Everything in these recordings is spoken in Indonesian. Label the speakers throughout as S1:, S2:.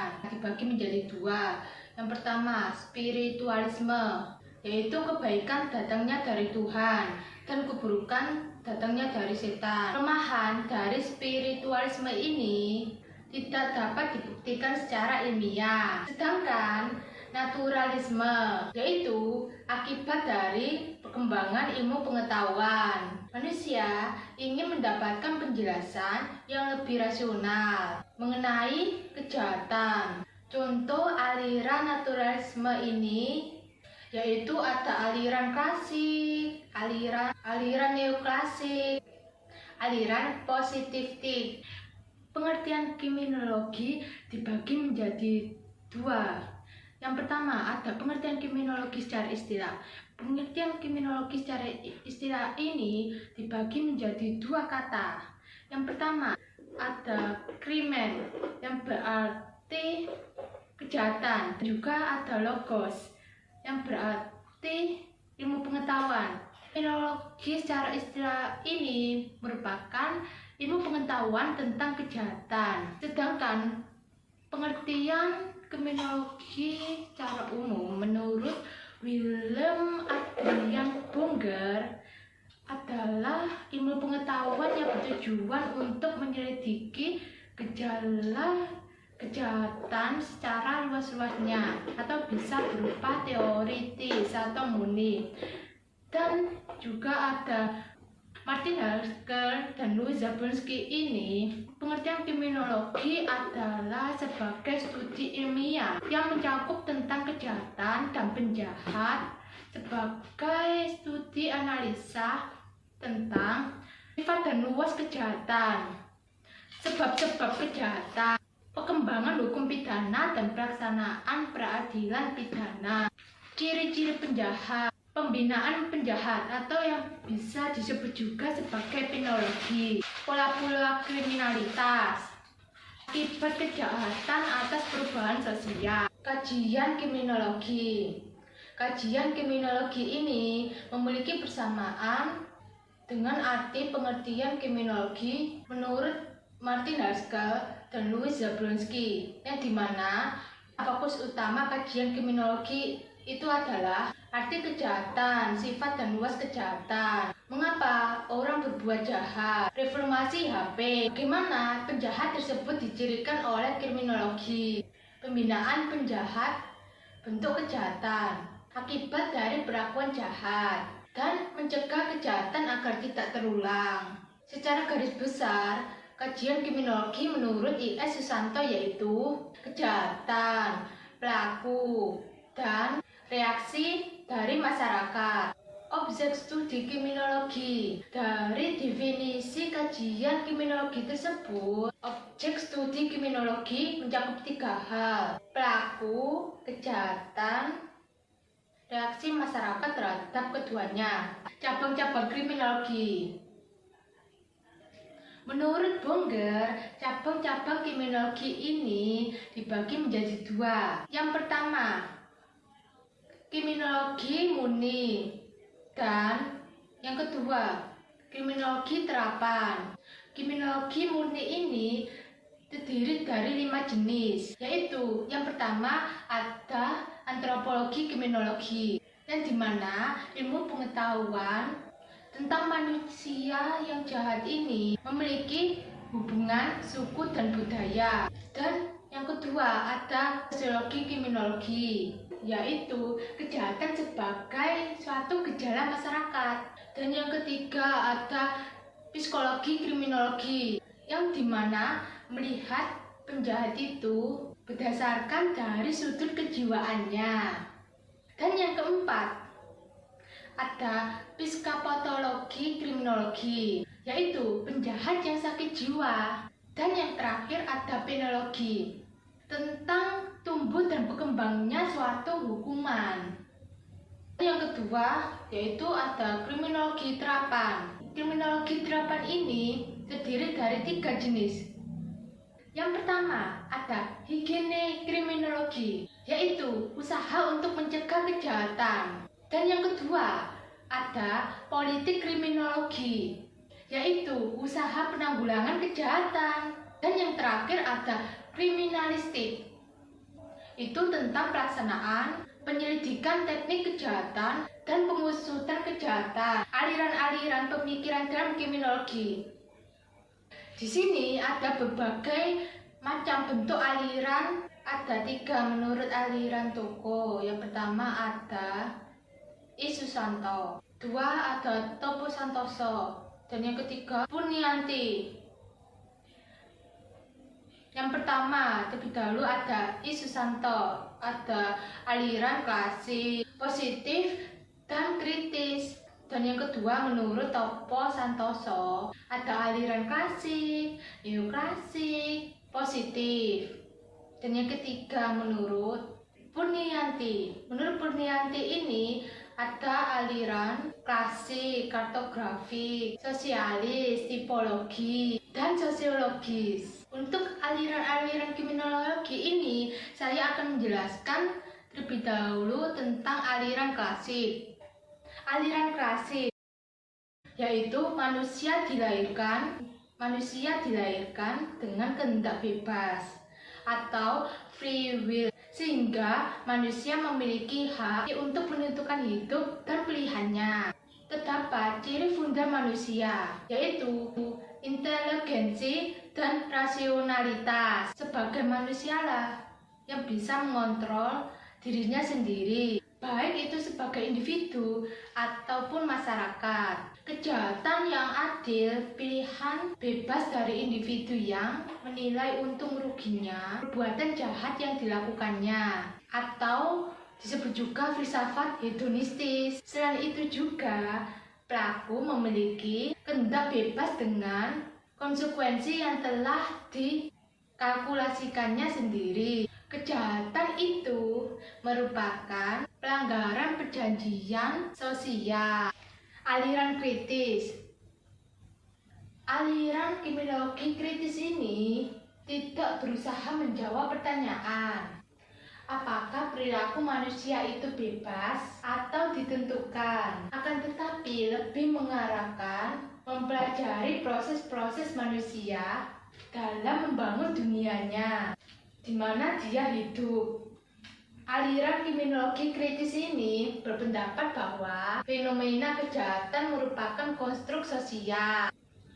S1: kejahatan. Dibagi menjadi dua. Yang pertama, spiritualisme, yaitu kebaikan datangnya dari Tuhan dan keburukan datangnya dari setan. Kelemahan dari spiritualisme ini tidak dapat dibuktikan secara ilmiah. Sedangkan naturalisme, yaitu akibat dari perkembangan ilmu pengetahuan. Manusia ingin mendapatkan penjelasan yang lebih rasional mengenai kejahatan. Contoh aliran naturalisme ini yaitu ada aliran klasik, aliran neoklasik, aliran positifistik. Pengertian kriminologi dibagi menjadi dua. Yang pertama, ada pengertian kriminologi secara istilah. Pengertian kriminologi secara istilah ini dibagi menjadi dua kata. Yang pertama, ada krimen yang berarti kejahatan. Juga ada logos yang berarti ilmu pengetahuan. Kriminologi secara istilah ini merupakan ilmu pengetahuan tentang kejahatan. Sedangkan pengertian kriminologi secara umum menurut Willem Adrian Bonger adalah ilmu pengetahuan yang bertujuan untuk menyelidiki gejala kejahatan secara luas-luasnya atau bisa berupa teoritis atau murni. Dan juga ada Martin Heidegger dan Louis Jablonski. Ini pengertian kriminologi adalah sebagai studi ilmiah yang mencakup tentang kejahatan dan penjahat sebagai studi analisa tentang sifat dan luas kejahatan, sebab-sebab kejahatan, perkembangan hukum pidana dan pelaksanaan peradilan pidana, ciri-ciri penjahat, pembinaan penjahat atau yang bisa disebut juga sebagai penologi, pola-pola kriminalitas, akibat kejahatan atas perubahan sosial. Kajian kriminologi. Kajian kriminologi ini memiliki persamaan dengan arti pengertian kriminologi menurut Martin Heidegger dan Louis Jablonski, yang dimana fokus utama kajian kriminologi itu adalah arti kejahatan, sifat dan luas kejahatan. Mengapa orang berbuat jahat? Reformasi HP. Bagaimana penjahat tersebut dicirikan oleh kriminologi? Pembinaan penjahat, bentuk kejahatan, akibat dari perlakuan jahat, dan mencegah kejahatan agar tidak terulang. Secara garis besar, kajian kriminologi menurut I.S. Susanto yaitu kejahatan, pelaku, dan reaksi dari masyarakat. Objek studi kriminologi. Dari definisi kajian kriminologi tersebut, objek studi kriminologi mencakup tiga hal: pelaku, kejahatan, reaksi masyarakat terhadap keduanya. Cabang-cabang kriminologi. Menurut Bonger, cabang-cabang kriminologi ini dibagi menjadi dua. Yang pertama, kriminologi murni, dan yang kedua, kriminologi terapan. Kriminologi murni ini terdiri dari 5 jenis, yaitu yang pertama ada antropologi kriminologi, yang dimana ilmu pengetahuan tentang manusia yang jahat ini memiliki hubungan suku dan budaya. Dan yang kedua ada sosiologi kriminologi, yaitu kejahatan sebagai suatu gejala masyarakat. Dan yang ketiga ada psikologi kriminologi, yang dimana melihat penjahat itu berdasarkan dari sudut kejiwaannya. Dan yang keempat ada psikopatologi kriminologi, yaitu penjahat yang sakit jiwa. Dan yang terakhir ada penologi, tentang tumbuh dan berkembangnya suatu hukuman. Yang kedua yaitu ada kriminologi terapan. Kriminologi terapan ini terdiri dari 3 jenis. Yang pertama ada higiene kriminologi, yaitu usaha untuk mencegah kejahatan. Dan yang kedua ada politik kriminologi, yaitu usaha penanggulangan kejahatan. Dan yang terakhir ada kriminalistik, itu tentang pelaksanaan, penyelidikan teknik kejahatan, dan pengusutan kejahatan, aliran-aliran pemikiran dalam kriminologi. Di sini ada berbagai macam bentuk aliran, ada 3 menurut aliran Toko. Yang pertama ada I. Susanto, 2 ada Topo Santoso, dan yang ketiga Purnianti. Yang pertama, terlebih dahulu ada I. Susanto, ada aliran klasik, positif, dan kritis. Dan yang kedua menurut Topo Santoso, ada aliran klasik, neoklasik, positif. Dan yang ketiga menurut Purnianti. Menurut Purnianti ini ada aliran klasik, kartografik, sosialis, tipologi, dan sosiologis. Untuk aliran-aliran kriminologi ini, saya akan menjelaskan terlebih dahulu tentang aliran klasik. Aliran klasik yaitu manusia dilahirkan dengan kehendak bebas atau free will, sehingga manusia memiliki hak untuk menentukan hidup dan pilihannya. Terdapat ciri fundamental manusia, yaitu inteligensi dan rasionalitas. Sebagai manusialah yang bisa mengontrol dirinya sendiri, baik itu sebagai individu ataupun masyarakat. Kejahatan yang adil, pilihan bebas dari individu yang menilai untung ruginya perbuatan jahat yang dilakukannya, atau disebut juga filsafat hedonistis. Selain itu juga pelaku memiliki kehendak bebas dengan konsekuensi yang telah dikalkulasikannya sendiri. Kejahatan itu merupakan pelanggaran perjanjian sosial. Aliran kritis. Aliran kriminologi kritis ini tidak berusaha menjawab pertanyaan apakah perilaku manusia itu bebas atau ditentukan, akan tetapi lebih mengarahkan mempelajari proses-proses manusia dalam membangun dunianya di mana dia hidup. Aliran kriminologi kritis ini berpendapat bahwa fenomena kejahatan merupakan konstruk sosial.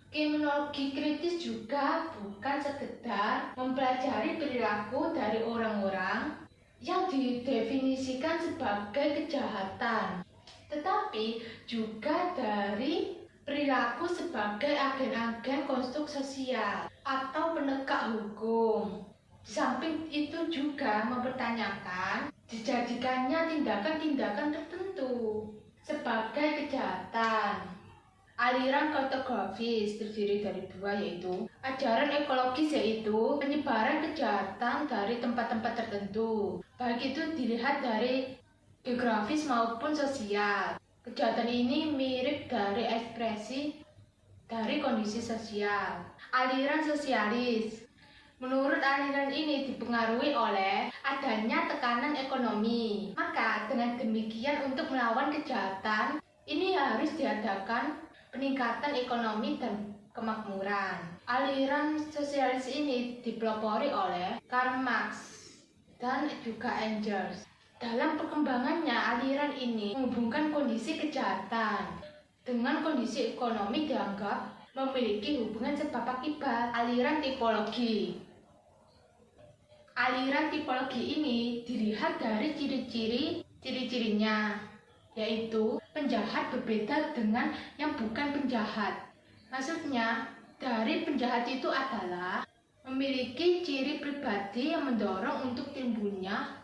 S1: Kriminologi kritis juga bukan sekedar mempelajari perilaku dari orang-orang yang didefinisikan sebagai kejahatan, tetapi juga dari perilaku sebagai agen-agen konstruk sosial atau penegak hukum. Di samping itu juga mempertanyakan dijadikannya tindakan-tindakan tertentu sebagai kejahatan. Aliran kartografis terdiri dari 2, yaitu ajaran ekologis, yaitu penyebaran kejahatan dari tempat-tempat tertentu, baik itu dilihat dari geografis maupun sosial. Kejahatan ini mirip dari ekspresi dari kondisi sosial. Aliran sosialis. Menurut aliran ini dipengaruhi oleh adanya tekanan ekonomi. Maka dengan demikian untuk melawan kejahatan ini harus diadakan peningkatan ekonomi dan kemakmuran. Aliran sosialis ini dipelopori oleh Karl Marx dan juga Engels. Dalam perkembangannya, aliran ini menghubungkan kondisi kejahatan dengan kondisi ekonomi, dianggap memiliki hubungan sebab akibat. Aliran tipologi. Aliran tipologi ini dilihat dari ciri-cirinya, yaitu penjahat berbeda dengan yang bukan penjahat. Maksudnya, dari penjahat itu adalah memiliki ciri pribadi yang mendorong untuk timbulnya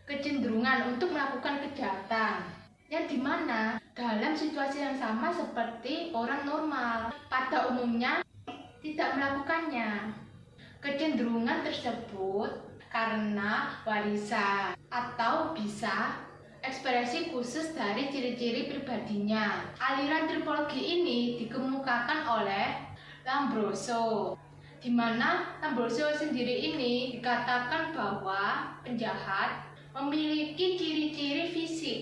S1: kecenderungan untuk melakukan kejahatan, yang dimana dalam situasi yang sama seperti orang normal pada umumnya tidak melakukannya. Kecenderungan tersebut karena warisan atau bisa ekspresi khusus dari ciri-ciri pribadinya. Aliran tipologi ini dikemukakan oleh Lombroso, di mana Lombroso sendiri ini dikatakan bahwa penjahat memiliki ciri-ciri fisik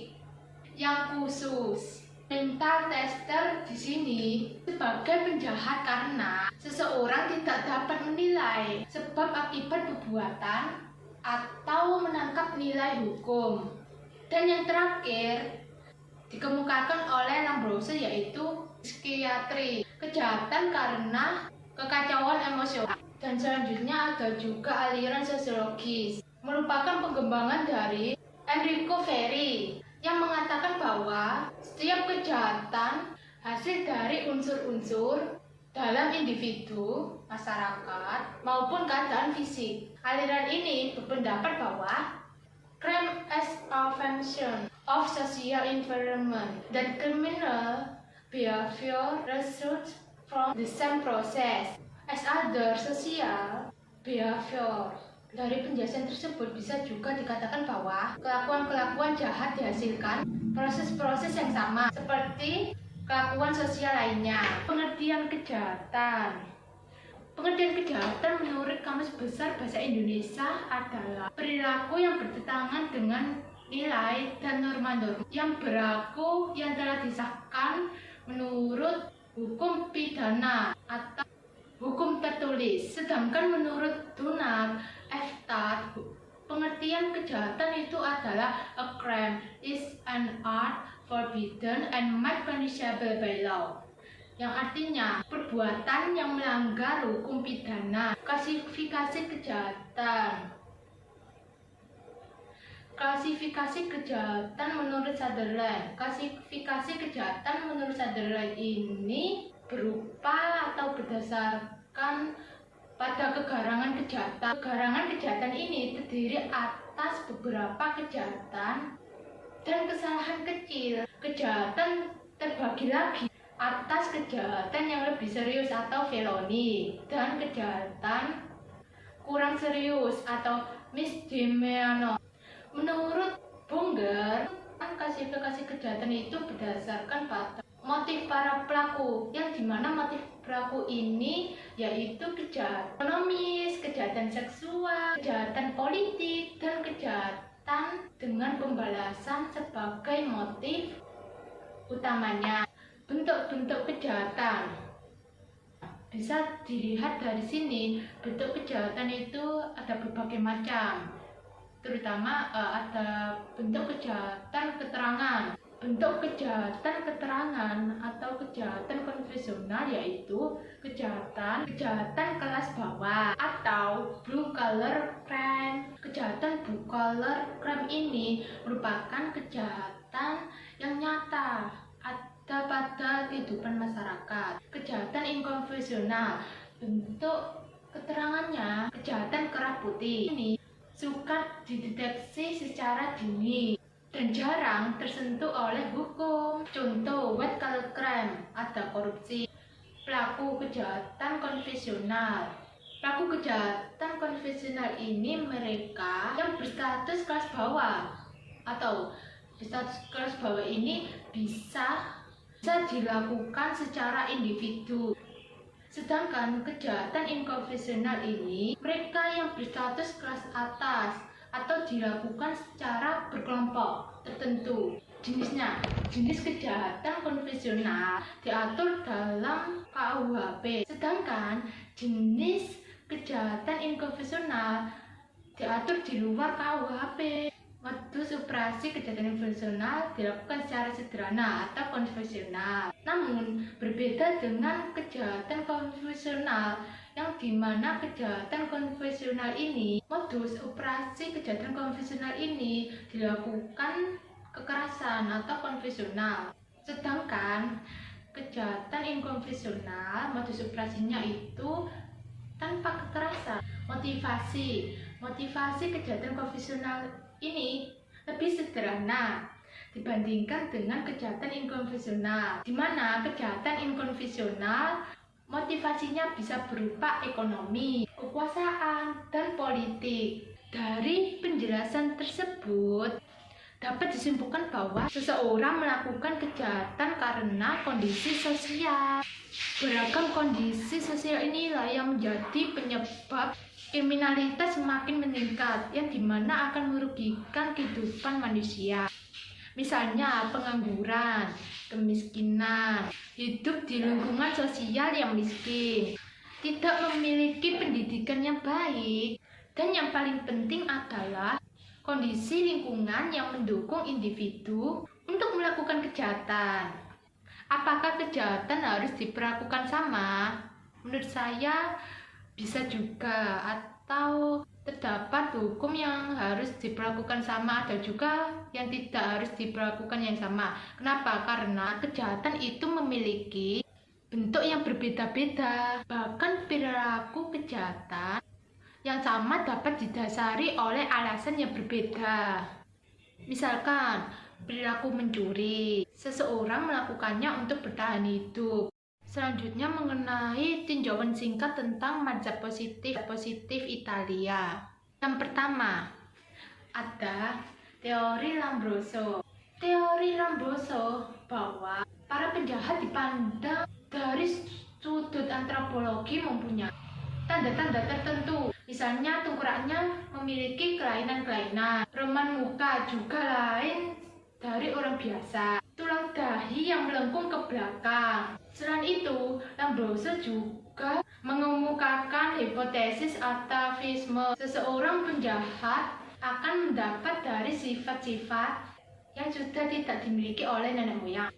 S1: yang khusus. Mental tester di sini sebagai penjahat karena seseorang tidak dapat menilai sebab akibat perbuatan atau menangkap nilai hukum. Dan yang terakhir dikemukakan oleh Lambrose yaitu psikiatri, kejahatan karena kekacauan emosional. Dan selanjutnya ada juga aliran sosiologis, merupakan pengembangan dari Enrico Ferri yang mengatakan bahwa setiap kejahatan hasil dari unsur-unsur dalam individu, masyarakat, maupun keadaan fisik. Aliran ini berpendapat bahwa crime as a function of social environment dan criminal behavior results from the same process as other social behavior. Dari penjelasan tersebut bisa juga dikatakan bahwa kelakuan-kelakuan jahat dihasilkan proses-proses yang sama seperti kelakuan sosial lainnya. Pengertian kejahatan. Pengertian kejahatan menurut Kamus Besar Bahasa Indonesia adalah perilaku yang bertentangan dengan nilai dan norma-norma yang berlaku yang telah disahkan menurut hukum pidana atau hukum tertulis. Sedangkan menurut Donald F. Todd, pengertian kejahatan itu adalah a crime is an act forbidden and made punishable by law, yang artinya perbuatan yang melanggar hukum pidana. Klasifikasi kejahatan. Klasifikasi kejahatan menurut Sutherland. Klasifikasi kejahatan menurut Sutherland ini berupa atau berdasarkan pada kegarangan kejahatan. Kegarangan kejahatan ini terdiri atas beberapa kejahatan dan kesalahan kecil. Kejahatan terbagi lagi atas kejahatan yang lebih serius atau felony dan kejahatan kurang serius atau misdemeanor. Menurut Bonger, klasifikasi kejahatan itu berdasarkan pada motif para pelaku, yang dimana motif pelaku ini yaitu kejahatan ekonomis, kejahatan seksual, kejahatan politik, dan kejahatan dengan pembalasan sebagai motif utamanya. Bentuk-bentuk kejahatan bisa dilihat dari sini. Bentuk kejahatan itu ada berbagai macam, terutama ada bentuk kejahatan keterangan. Bentuk kejahatan keterangan atau kejahatan konvensional yaitu kejahatan kelas bawah atau blue collar crime. Kejahatan blue collar crime ini merupakan kejahatan yang nyata ada pada kehidupan masyarakat. Kejahatan inkonvensional, bentuk keterangannya kejahatan kerah putih ini suka dideteksi secara dini dan jarang tersentuh oleh hukum. Contoh white collar crime, ada korupsi. Pelaku kejahatan konvensional. Pelaku kejahatan konvensional ini mereka yang berstatus kelas bawah, atau berstatus kelas bawah ini bisa dilakukan secara individu. Sedangkan kejahatan inkonvensional ini mereka yang berstatus kelas atas atau dilakukan secara berkelompok tertentu. Jenisnya, jenis kejahatan konvensional diatur dalam KUHP, sedangkan jenis kejahatan inkonvensional diatur di luar KUHP. Modus operasi kejahatan konvensional dilakukan secara sederhana atau konvensional, namun berbeda dengan kejahatan konvensional yang dimana kejahatan konvensional ini, modus operasi kejahatan konvensional ini dilakukan kekerasan atau konvensional. Sedangkan kejahatan inkonvensional modus operasinya itu tanpa kekerasan. Motivasi kejahatan konvensional ini lebih sederhana dibandingkan dengan kejahatan inkonvensional, di mana kejahatan inkonvensional motivasinya bisa berupa ekonomi, kekuasaan, dan politik. Dari penjelasan tersebut dapat disimpulkan bahwa seseorang melakukan kejahatan karena kondisi sosial. Beragam kondisi sosial inilah yang menjadi penyebab kriminalitas semakin meningkat, yang dimana akan merugikan kehidupan manusia. Misalnya pengangguran, kemiskinan, hidup di lingkungan sosial yang miskin, tidak memiliki pendidikan yang baik, Dan yang paling penting adalah kondisi lingkungan yang mendukung individu untuk melakukan kejahatan. Apakah kejahatan harus diperlakukan sama? Menurut saya bisa juga, atau terdapat hukum yang harus diperlakukan sama, ada juga yang tidak harus diperlakukan yang sama. Kenapa? Karena kejahatan itu memiliki bentuk yang berbeda-beda. Bahkan perilaku kejahatan yang sama dapat didasari oleh alasan yang berbeda. Misalkan, perilaku mencuri, seseorang melakukannya untuk bertahan hidup. Selanjutnya mengenai tinjauan singkat tentang mazhab positif Italia. Yang pertama, ada teori Lombroso. Teori Lombroso bahwa para penjahat dipandang dari sudut antropologi mempunyai tanda-tanda tertentu. Misalnya tengkoraknya memiliki kelainan-kelainan, reman muka juga lain dari orang biasa, tulang dahi yang melengkung ke belakang. Selain itu, Lombroso juga mengemukakan hipotesis atavisme. Seseorang penjahat akan mendapat dari sifat-sifat yang sudah tidak dimiliki oleh nenek moyang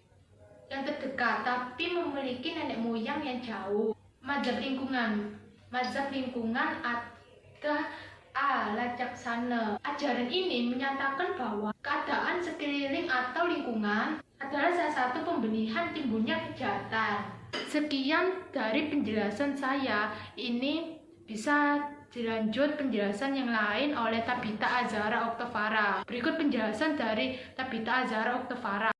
S1: yang terdekat, tapi memiliki nenek moyang yang jauh. Mazhab lingkungan ada Lacaksana. Ajaran ini menyatakan bahwa keadaan sekeliling atau lingkungan adalah salah satu pembenihan timbulnya kejahatan. Sekian dari penjelasan saya. Ini bisa dilanjut penjelasan yang lain oleh Tabita Azhara Oktavara. Berikut penjelasan dari Tabita Azhara Oktavara.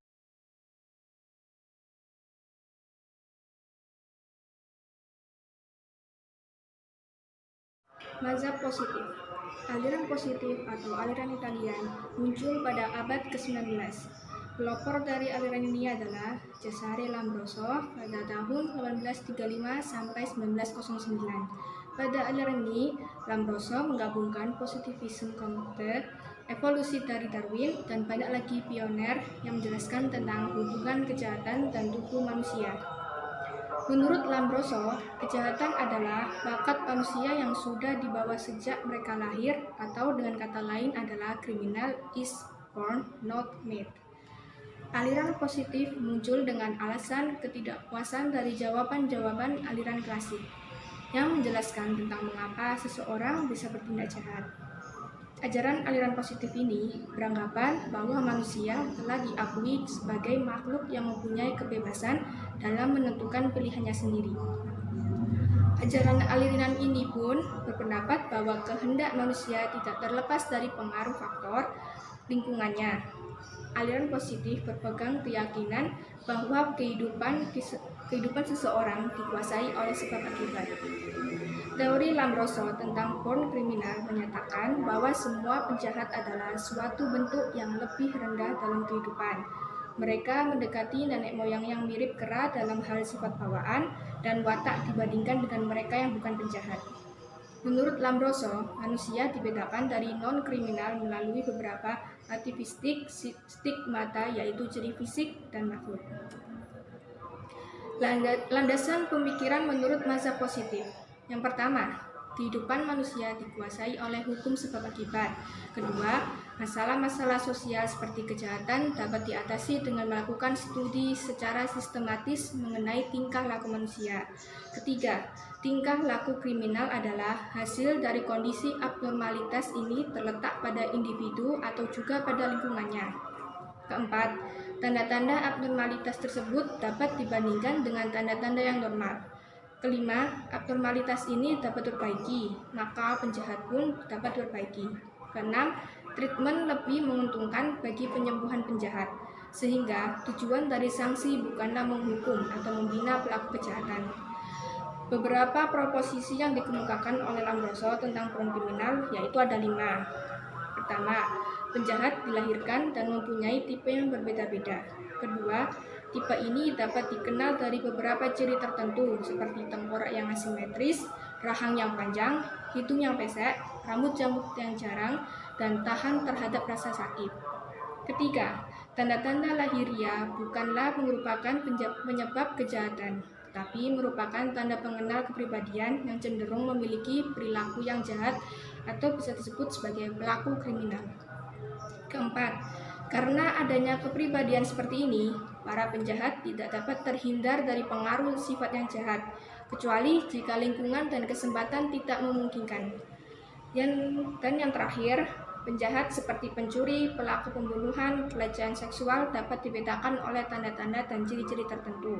S2: Mazhab positif. Aliran positif atau aliran Italian muncul pada abad ke-19. Pelopor dari aliran ini adalah Cesare Lombroso pada tahun 1835 sampai 1909. Pada aliran ini, Lombroso menggabungkan positivisme Comte, evolusi dari Darwin, dan banyak lagi pioner yang menjelaskan tentang hubungan kejahatan dan tubuh manusia. Menurut Lombroso, kejahatan adalah bakat manusia yang sudah dibawa sejak mereka lahir, atau dengan kata lain adalah criminal is born, not made. Aliran positif muncul dengan alasan ketidakpuasan dari jawaban-jawaban aliran klasik yang menjelaskan tentang mengapa seseorang bisa bertindak jahat. Ajaran aliran positif ini beranggapan bahwa manusia telah diakui sebagai makhluk yang mempunyai kebebasan dalam menentukan pilihannya sendiri. Ajaran aliran ini pun berpendapat bahwa kehendak manusia tidak terlepas dari pengaruh faktor lingkungannya. Aliran positif berpegang keyakinan bahwa kehidupan seseorang dikuasai oleh sebab akibat. Teori Lombroso tentang born kriminal menyatakan bahwa semua penjahat adalah suatu bentuk yang lebih rendah dalam kehidupan. Mereka mendekati nenek moyang yang mirip kera dalam hal sifat bawaan dan watak dibandingkan dengan mereka yang bukan penjahat. Menurut Lombroso, manusia dibedakan dari non-kriminal melalui beberapa atavistik stigmata, yaitu ciri fisik dan makhluk. Landasan pemikiran menurut mazhab positif. Yang pertama, kehidupan manusia dikuasai oleh hukum sebab akibat. Kedua, masalah-masalah sosial seperti kejahatan dapat diatasi dengan melakukan studi secara sistematis mengenai tingkah laku manusia. Ketiga, tingkah laku kriminal adalah hasil dari kondisi abnormalitas ini terletak pada individu atau juga pada lingkungannya. Keempat, tanda-tanda abnormalitas tersebut dapat dibandingkan dengan tanda-tanda yang normal. Kelima, abnormalitas ini dapat diperbaiki, maka penjahat pun dapat diperbaiki. Keenam, treatment lebih menguntungkan bagi penyembuhan penjahat, sehingga tujuan dari sanksi bukanlah menghukum atau membina pelaku kejahatan. Beberapa proposisi yang dikemukakan oleh Lombroso tentang peran kriminal yaitu ada 5. Pertama, penjahat dilahirkan dan mempunyai tipe yang berbeda-beda. Kedua, tipe ini dapat dikenal dari beberapa ciri tertentu seperti tengkorak yang asimetris, rahang yang panjang, hidung yang pesek, rambut janggut yang jarang, dan tahan terhadap rasa sakit. Ketiga, tanda-tanda lahiriah bukanlah merupakan penyebab kejahatan. tetapi merupakan tanda pengenal kepribadian yang cenderung memiliki perilaku yang jahat atau bisa disebut sebagai pelaku kriminal. Keempat, karena adanya kepribadian seperti ini, para penjahat tidak dapat terhindar dari pengaruh sifat yang jahat, kecuali jika lingkungan dan kesempatan tidak memungkinkan. Dan yang terakhir, penjahat seperti pencuri, pelaku pembunuhan, pelecehan seksual dapat dibedakan oleh tanda-tanda dan ciri-ciri tertentu.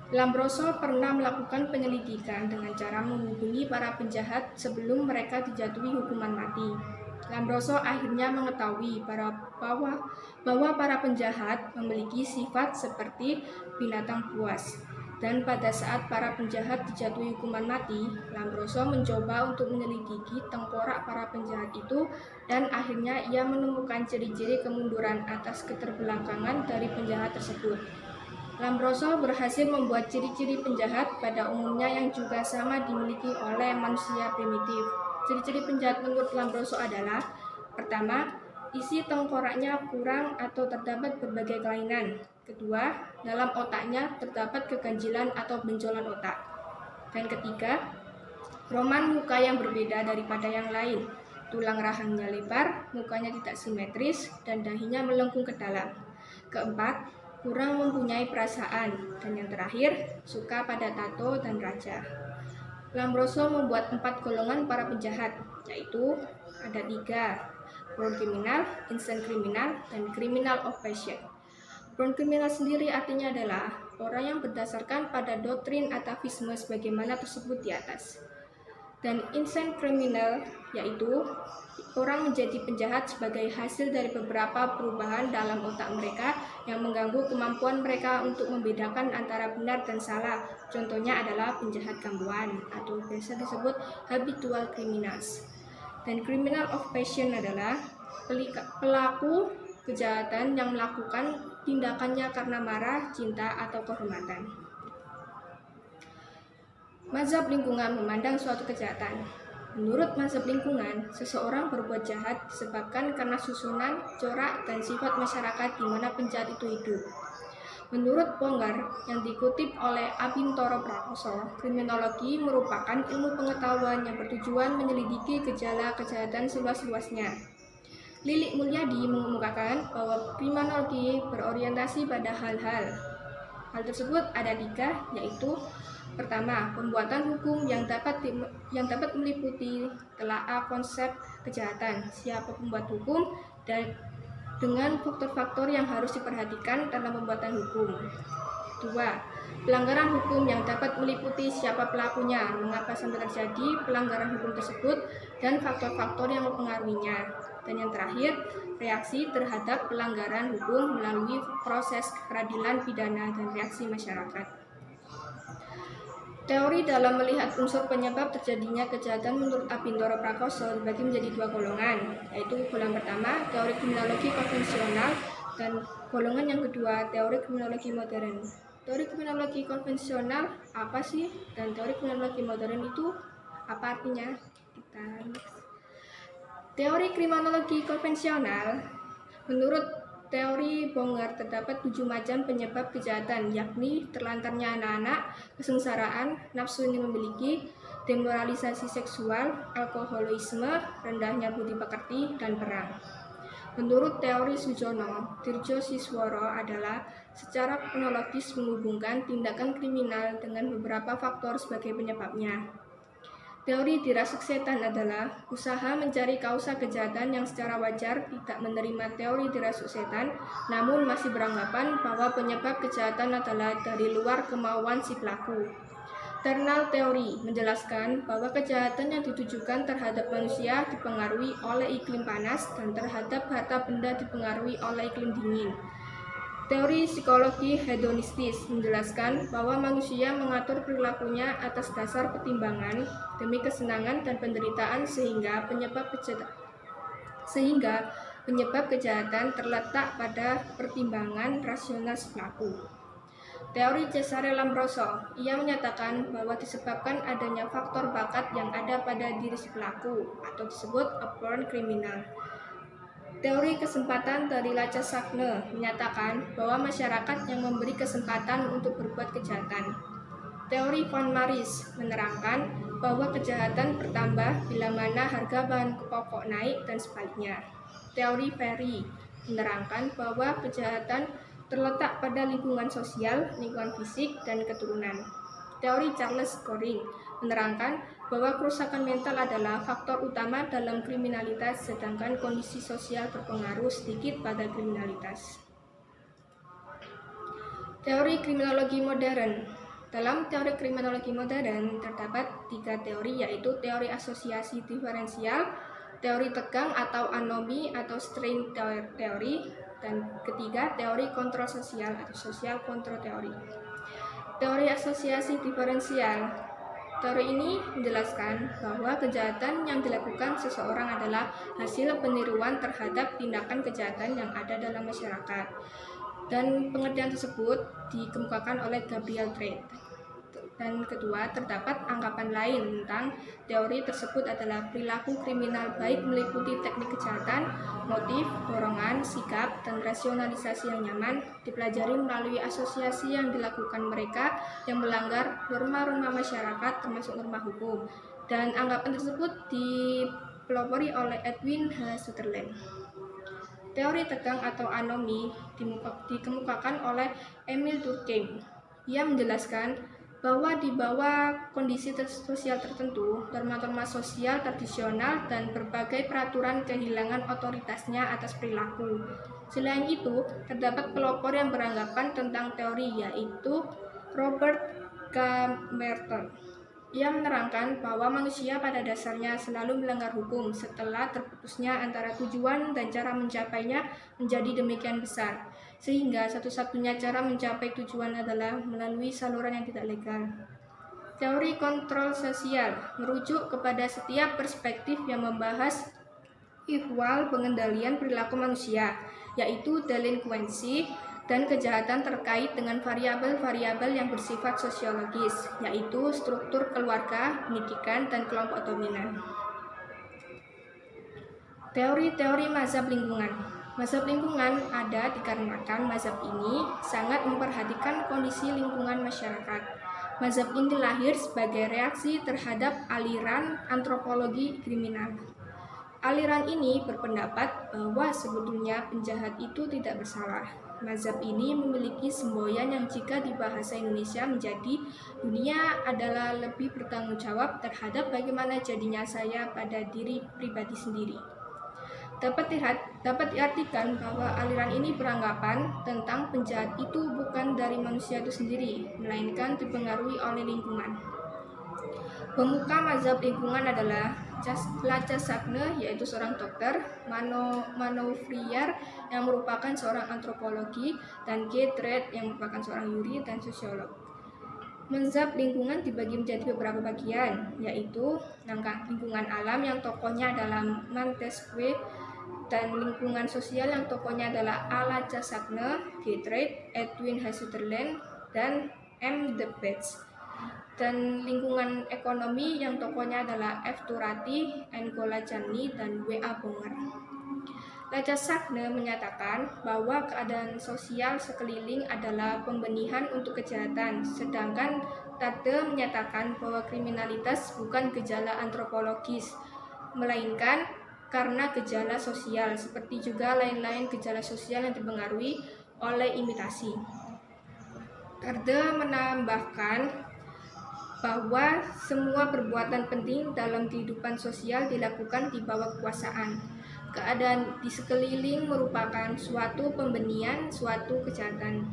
S2: Lombroso pernah melakukan penyelidikan dengan cara menghubungi para penjahat sebelum mereka dijatuhi hukuman mati. Lombroso akhirnya mengetahui bahwa para penjahat memiliki sifat seperti binatang buas. Dan pada saat para penjahat dijatuhi hukuman mati, Lombroso mencoba untuk menyelidiki tengkorak para penjahat itu dan akhirnya ia menemukan ciri-ciri kemunduran atas keterbelakangan dari penjahat tersebut. Lombroso berhasil membuat ciri-ciri penjahat pada umumnya yang juga sama dimiliki oleh manusia primitif. Ciri-ciri penjahat menurut Lombroso adalah: pertama, isi tengkoraknya kurang atau terdapat berbagai kelainan. Kedua, dalam otaknya terdapat keganjilan atau benjolan otak. Dan ketiga, roman muka yang berbeda daripada yang lain. Tulang rahangnya lebar, mukanya tidak simetris, dan dahinya melengkung ke dalam. Keempat, kurang mempunyai perasaan. Dan yang terakhir, suka pada tato dan raja. Lombroso membuat 4 golongan para penjahat, yaitu ada 3, born criminal, instant criminal, dan criminal of passion. Born criminal sendiri artinya adalah orang yang berdasarkan pada doktrin atavisme sebagaimana tersebut di atas. Dan instant criminal yaitu orang menjadi penjahat sebagai hasil dari beberapa perubahan dalam otak mereka yang mengganggu kemampuan mereka untuk membedakan antara benar dan salah. Contohnya adalah penjahat gangguan atau biasa disebut habitual criminals. Dan criminal of passion adalah pelaku kejahatan yang melakukan tindakannya karena marah, cinta, atau kehormatan. Mazhab lingkungan memandang suatu kejahatan. Menurut mazhab lingkungan, seseorang berbuat jahat disebabkan karena susunan, corak, dan sifat masyarakat di mana penjahat itu hidup. Menurut Pongar yang dikutip oleh Abintoro Prakoso, kriminologi merupakan ilmu pengetahuan yang bertujuan menyelidiki gejala kejahatan seluas-luasnya. Lilik Mulyadi mengemukakan bahwa kriminologi berorientasi pada hal tersebut ada 3, yaitu: pertama, pembuatan hukum yang dapat meliputi telaah konsep kejahatan, siapa pembuat hukum, dan dengan faktor-faktor yang harus diperhatikan dalam pembuatan hukum. 2. Pelanggaran hukum yang dapat meliputi siapa pelakunya, mengapa sampai terjadi pelanggaran hukum tersebut, dan faktor-faktor yang mempengaruhinya. Dan yang terakhir, reaksi terhadap pelanggaran hukum melalui proses peradilan pidana dan reaksi masyarakat. Teori dalam melihat unsur penyebab terjadinya kejahatan menurut Abintoro Prakoso dibagi menjadi 2 golongan, yaitu golongan pertama, teori kriminologi konvensional, dan golongan yang kedua, teori kriminologi modern. Teori kriminologi konvensional apa sih? Dan teori kriminologi modern itu apa artinya? Teori kriminologi konvensional, menurut teori Pongar terdapat 7 macam penyebab kejahatan, yakni terlantarnya anak-anak, kesengsaraan, nafsu ingin memiliki, demoralisasi seksual, alkoholisme, rendahnya budi pekerti, dan perang. Menurut teori Sujono, Tirjo Sisworo adalah secara kronologis menghubungkan tindakan kriminal dengan beberapa faktor sebagai penyebabnya. Teori dirasuk setan adalah usaha mencari kausa kejahatan yang secara wajar tidak menerima teori dirasuk setan, namun masih beranggapan bahwa penyebab kejahatan adalah dari luar kemauan si pelaku. Ternal teori menjelaskan bahwa kejahatan yang ditujukan terhadap manusia dipengaruhi oleh iklim panas dan terhadap harta benda dipengaruhi oleh iklim dingin. Teori psikologi hedonistis menjelaskan bahwa manusia mengatur perilakunya atas dasar pertimbangan demi kesenangan dan penderitaan sehingga penyebab kejahatan terletak pada pertimbangan rasional si pelaku. Teori Cesare Lombroso, ia menyatakan bahwa disebabkan adanya faktor bakat yang ada pada diri si pelaku atau disebut a born criminal. Teori kesempatan dari Lassagne menyatakan bahwa masyarakat yang memberi kesempatan untuk berbuat kejahatan. Teori von Maris menerangkan bahwa kejahatan bertambah bila mana harga bahan pokok naik dan sebaliknya. Teori Ferry menerangkan bahwa kejahatan terletak pada lingkungan sosial, lingkungan fisik, dan keturunan. Teori Charles Goring menerangkan bahwa kerusakan mental adalah faktor utama dalam kriminalitas, sedangkan kondisi sosial berpengaruh sedikit pada kriminalitas. Teori kriminologi modern. Dalam teori kriminologi modern terdapat 3 teori, yaitu teori asosiasi diferensial, teori tegang atau anomi atau strain teori, dan ketiga teori kontrol sosial atau social control teori. Teori asosiasi diferensial. Teori ini menjelaskan bahwa kejahatan yang dilakukan seseorang adalah hasil peniruan terhadap tindakan kejahatan yang ada dalam masyarakat. Dan pengertian tersebut dikemukakan oleh Gabriel Drake. Dan kedua, terdapat anggapan lain tentang teori tersebut adalah perilaku kriminal baik meliputi teknik kejahatan, motif, dorongan, sikap, dan rasionalisasi yang nyaman dipelajari melalui asosiasi yang dilakukan mereka yang melanggar norma-norma masyarakat termasuk norma hukum. Dan anggapan tersebut dipelopori oleh Edwin H. Sutherland. Teori tegang atau anomi dikemukakan oleh Emil Durkheim. Ia menjelaskan bahwa di bawah kondisi sosial tertentu, norma-norma sosial tradisional dan berbagai peraturan kehilangan otoritasnya atas perilaku. Selain itu, terdapat pelopor yang beranggapan tentang teori, yaitu Robert K. Merton. Ia menerangkan bahwa manusia pada dasarnya selalu melanggar hukum setelah terputusnya antara tujuan dan cara mencapainya menjadi demikian besar, sehingga satu-satunya cara mencapai tujuan adalah melalui saluran yang tidak legal. Teori kontrol sosial merujuk kepada setiap perspektif yang membahas ihwal pengendalian perilaku manusia, yaitu delinkuensi dan kejahatan terkait dengan variabel-variabel yang bersifat sosiologis, yaitu struktur keluarga, pendidikan, dan kelompok dominan. Teori-teori mazhab lingkungan. Mazhab lingkungan ada dikarenakan mazhab ini sangat memperhatikan kondisi lingkungan masyarakat. Mazhab ini lahir sebagai reaksi terhadap aliran antropologi kriminal. Aliran ini berpendapat bahwa sebetulnya penjahat itu tidak bersalah. Mazhab ini memiliki semboyan yang jika di bahasa Indonesia menjadi dunia adalah lebih bertanggung jawab terhadap bagaimana jadinya saya pada diri pribadi sendiri. Dapat diartikan bahwa aliran ini beranggapan tentang penjahat itu bukan dari manusia itu sendiri, melainkan dipengaruhi oleh lingkungan. Pemuka mazhab lingkungan adalah Lassagne, yaitu seorang dokter, Manouvier yang merupakan seorang antropologi, dan Drake yang merupakan seorang yuri dan sosiolog. Mazhab lingkungan dibagi menjadi beberapa bagian, yaitu lingkungan alam yang tokohnya adalah Montesquieu, dan lingkungan sosial yang tokohnya adalah Lassagne, Drake, Edwin H. Sutherland, dan M. de Betz. Dan lingkungan ekonomi yang tokohnya adalah F. Turati, N'Gola Janni, dan W. A. Bonger. Lassagne menyatakan bahwa keadaan sosial sekeliling adalah pembenihan untuk kejahatan, sedangkan Tade menyatakan bahwa kriminalitas bukan gejala antropologis, melainkan karena gejala sosial, seperti juga lain-lain gejala sosial yang dipengaruhi oleh imitasi. Tade menambahkan bahwa semua perbuatan penting dalam kehidupan sosial dilakukan di bawah kekuasaan. Keadaan di sekeliling merupakan suatu pembenihan, suatu kejahatan.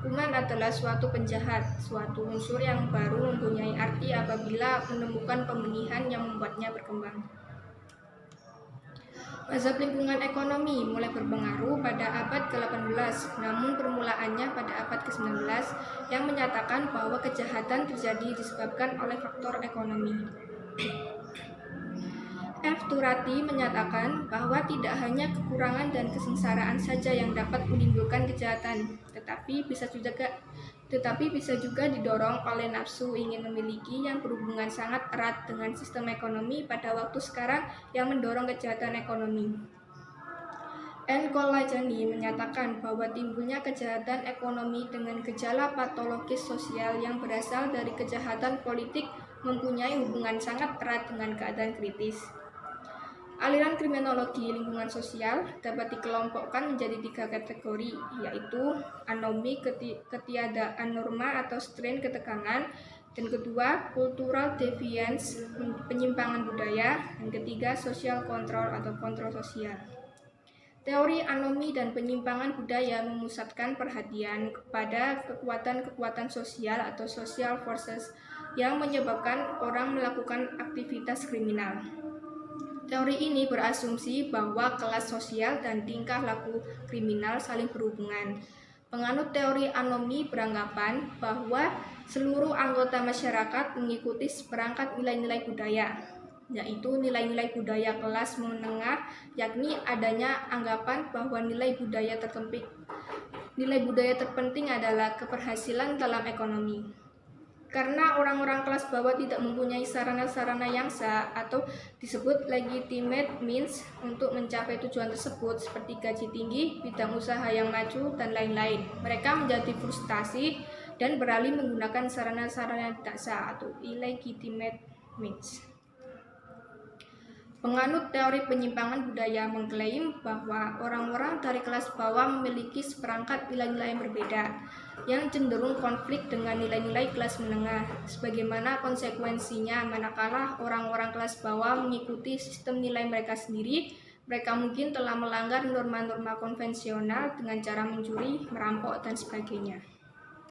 S2: Kuman adalah suatu penjahat, suatu unsur yang baru mempunyai arti apabila menemukan pembenihan yang membuatnya berkembang. Mazhab lingkungan ekonomi mulai berpengaruh pada abad ke-18, namun permulaannya pada abad ke-19 yang menyatakan bahwa kejahatan terjadi disebabkan oleh faktor ekonomi. F. Turati menyatakan bahwa tidak hanya kekurangan dan kesengsaraan saja yang dapat menimbulkan kejahatan, tetapi bisa juga didorong oleh nafsu ingin memiliki yang berhubungan sangat erat dengan sistem ekonomi pada waktu sekarang yang mendorong kejahatan ekonomi. N. Kolajani menyatakan bahwa timbulnya kejahatan ekonomi dengan gejala patologis sosial yang berasal dari kejahatan politik mempunyai hubungan sangat erat dengan keadaan kritis. Aliran kriminologi lingkungan sosial dapat dikelompokkan menjadi 3 kategori, yaitu anomi, ketiadaan norma atau strain ketekanan, dan kedua, cultural deviance, penyimpangan budaya, dan ketiga, social control atau kontrol sosial. Teori anomi dan penyimpangan budaya memusatkan perhatian kepada kekuatan-kekuatan sosial atau social forces yang menyebabkan orang melakukan aktivitas kriminal. Teori ini berasumsi bahwa kelas sosial dan tingkah laku kriminal saling berhubungan. Penganut teori anomi beranggapan bahwa seluruh anggota masyarakat mengikuti seperangkat nilai-nilai budaya, yaitu nilai-nilai budaya kelas menengah, yakni adanya anggapan bahwa nilai budaya terpenting adalah keberhasilan dalam ekonomi. Karena orang-orang kelas bawah tidak mempunyai sarana-sarana yang sah atau disebut legitimate means untuk mencapai tujuan tersebut seperti gaji tinggi, bidang usaha yang maju, dan lain-lain. Mereka menjadi frustasi dan beralih menggunakan sarana-sarana yang tidak sah atau illegitimate means. Penganut teori penyimpangan budaya mengklaim bahwa orang-orang dari kelas bawah memiliki seperangkat nilai-nilai yang berbeda, yang cenderung konflik dengan nilai-nilai kelas menengah. Sebagaimana konsekuensinya, manakala orang-orang kelas bawah mengikuti sistem nilai mereka sendiri, mereka mungkin telah melanggar norma-norma konvensional dengan cara mencuri, merampok, dan sebagainya.